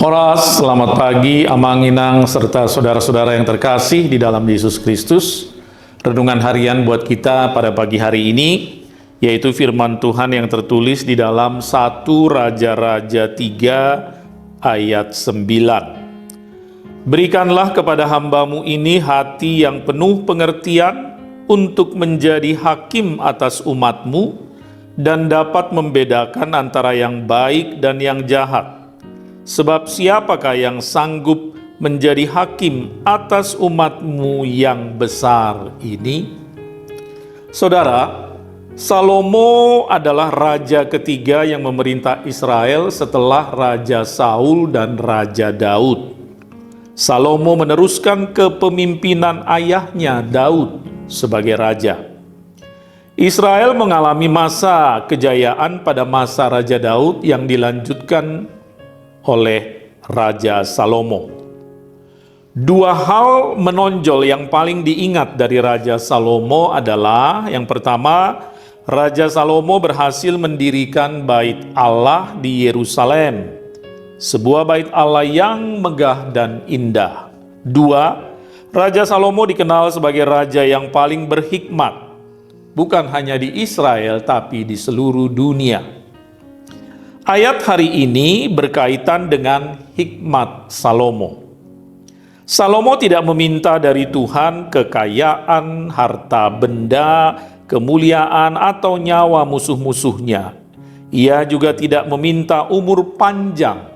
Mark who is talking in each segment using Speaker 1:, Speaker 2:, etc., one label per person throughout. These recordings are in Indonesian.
Speaker 1: Horas, selamat pagi, Amanginang, serta saudara-saudara yang terkasih di dalam Yesus Kristus. Renungan harian buat kita pada pagi hari ini, yaitu firman Tuhan yang tertulis di dalam 1 Raja-Raja 3 ayat 9. Berikanlah kepada hambamu ini hati yang penuh pengertian untuk menjadi hakim atas umatmu dan dapat membedakan antara yang baik dan yang jahat. Sebab siapakah yang sanggup menjadi hakim atas umatmu yang besar ini? Saudara, Salomo adalah raja ketiga yang memerintah Israel setelah Raja Saul dan Raja Daud. Salomo meneruskan kepemimpinan ayahnya Daud sebagai raja. Israel mengalami masa kejayaan pada masa Raja Daud yang dilanjutkan oleh Raja Salomo. Dua hal menonjol yang paling diingat dari Raja Salomo adalah, yang pertama, Raja Salomo berhasil mendirikan bait Allah di Yerusalem, sebuah bait Allah yang megah dan indah. Dua, Raja Salomo dikenal sebagai raja yang paling berhikmat, bukan hanya di Israel tapi di seluruh dunia. Ayat hari ini berkaitan dengan hikmat Salomo. Salomo tidak meminta dari Tuhan kekayaan, harta benda, kemuliaan, atau nyawa musuh-musuhnya. Ia juga tidak meminta umur panjang.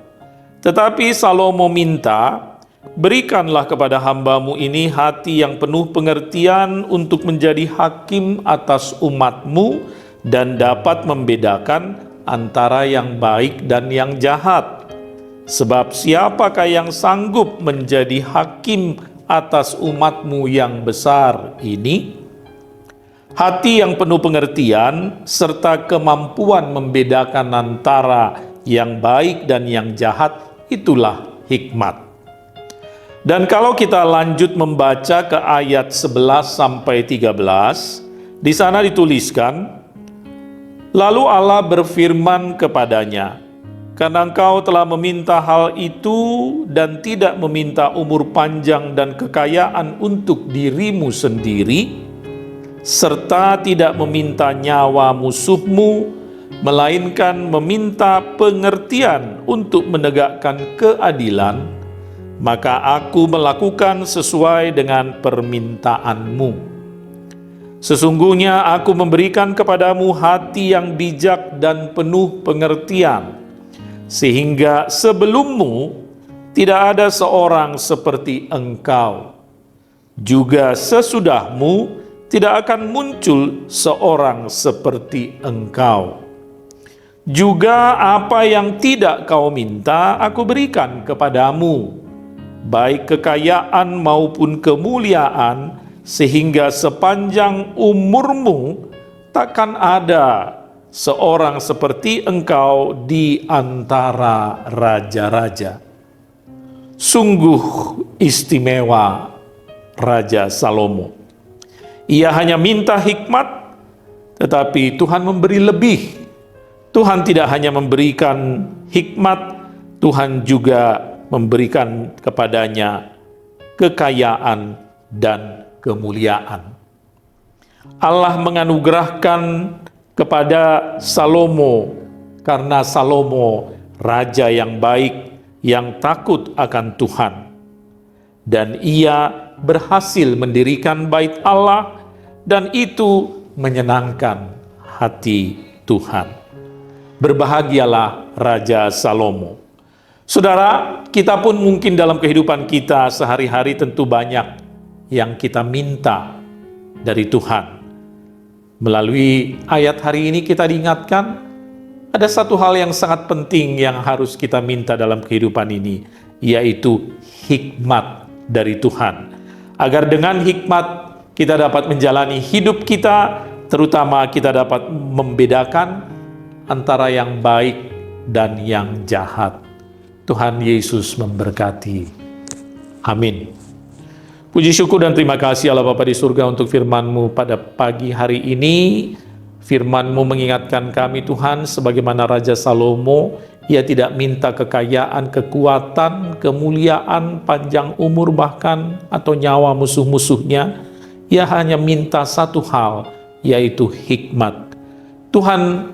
Speaker 1: Tetapi Salomo minta, berikanlah kepada hambamu ini hati yang penuh pengertian untuk menjadi hakim atas umatmu dan dapat membedakan antara yang baik dan yang jahat. Sebab siapakah yang sanggup menjadi hakim atas umatmu yang besar ini? Hati yang penuh pengertian serta kemampuan membedakan antara yang baik dan yang jahat, itulah hikmat. Dan kalau kita lanjut membaca ke ayat 11 sampai 13, di sana dituliskan, lalu Allah berfirman kepadanya, karena engkau telah meminta hal itu dan tidak meminta umur panjang dan kekayaan untuk dirimu sendiri, serta tidak meminta nyawa musuhmu, melainkan meminta pengertian untuk menegakkan keadilan, maka aku melakukan sesuai dengan permintaanmu. Sesungguhnya aku memberikan kepadamu hati yang bijak dan penuh pengertian, sehingga sebelummu tidak ada seorang seperti engkau. Juga sesudahmu tidak akan muncul seorang seperti engkau. Juga apa yang tidak kau minta, aku berikan kepadamu, baik kekayaan maupun kemuliaan, sehingga sepanjang umurmu takkan ada seorang seperti engkau di antara raja-raja. Sungguh istimewa Raja Salomo. Ia hanya minta hikmat, tetapi Tuhan memberi lebih. Tuhan tidak hanya memberikan hikmat, Tuhan juga memberikan kepadanya kekayaan dan kemuliaan. Allah menganugerahkan kepada Salomo karena Salomo raja yang baik, yang takut akan Tuhan. Dan ia berhasil mendirikan bait Allah, dan itu menyenangkan hati Tuhan. Berbahagialah Raja Salomo. Saudara, kita pun mungkin dalam kehidupan kita sehari-hari tentu banyak yang kita minta dari Tuhan. Melalui ayat hari ini kita diingatkan, ada satu hal yang sangat penting yang harus kita minta dalam kehidupan ini, yaitu hikmat dari Tuhan. Agar dengan hikmat kita dapat menjalani hidup kita, terutama kita dapat membedakan antara yang baik dan yang jahat. Tuhan Yesus memberkati. Amin. Puji syukur dan terima kasih Allah Bapa di surga untuk firman-Mu pada pagi hari ini. Firman-Mu mengingatkan kami Tuhan, sebagaimana Raja Salomo Ia tidak minta kekayaan, kekuatan, kemuliaan, panjang umur bahkan, atau nyawa musuh-musuhnya. Ia hanya minta satu hal, yaitu hikmat. Tuhan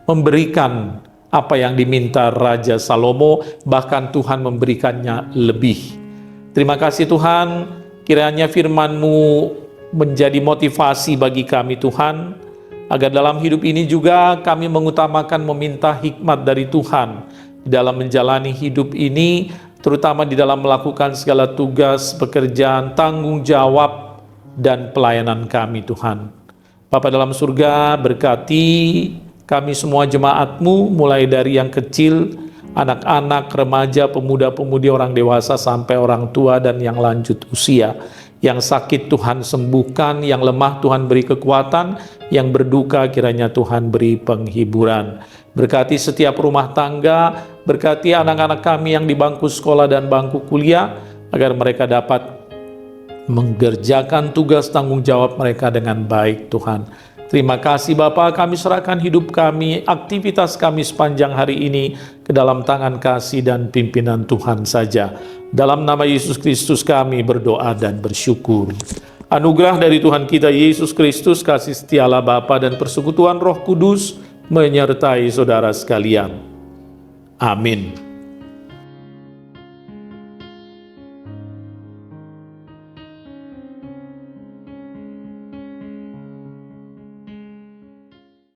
Speaker 1: memberikan apa yang diminta Raja Salomo, bahkan Tuhan memberikannya lebih. Terima kasih Tuhan, kiranya firman-Mu menjadi motivasi bagi kami Tuhan, agar dalam hidup ini juga kami mengutamakan meminta hikmat dari Tuhan di dalam menjalani hidup ini, terutama di dalam melakukan segala tugas, pekerjaan, tanggung jawab, dan pelayanan kami Tuhan. Bapa dalam surga, berkati kami semua jemaat-Mu, mulai dari yang kecil, anak-anak, remaja, pemuda-pemudi, orang dewasa, sampai orang tua dan yang lanjut usia. Yang sakit Tuhan sembuhkan, yang lemah Tuhan beri kekuatan, yang berduka kiranya Tuhan beri penghiburan. Berkati setiap rumah tangga, berkati anak-anak kami yang di bangku sekolah dan bangku kuliah, agar mereka dapat mengerjakan tugas tanggung jawab mereka dengan baik Tuhan. Terima kasih Bapa, kami serahkan hidup kami, aktivitas kami sepanjang hari ini ke dalam tangan kasih dan pimpinan Tuhan saja. Dalam nama Yesus Kristus kami berdoa dan bersyukur. Anugerah dari Tuhan kita Yesus Kristus, kasih setia Allah Bapa dan persekutuan Roh Kudus menyertai saudara sekalian. Amin.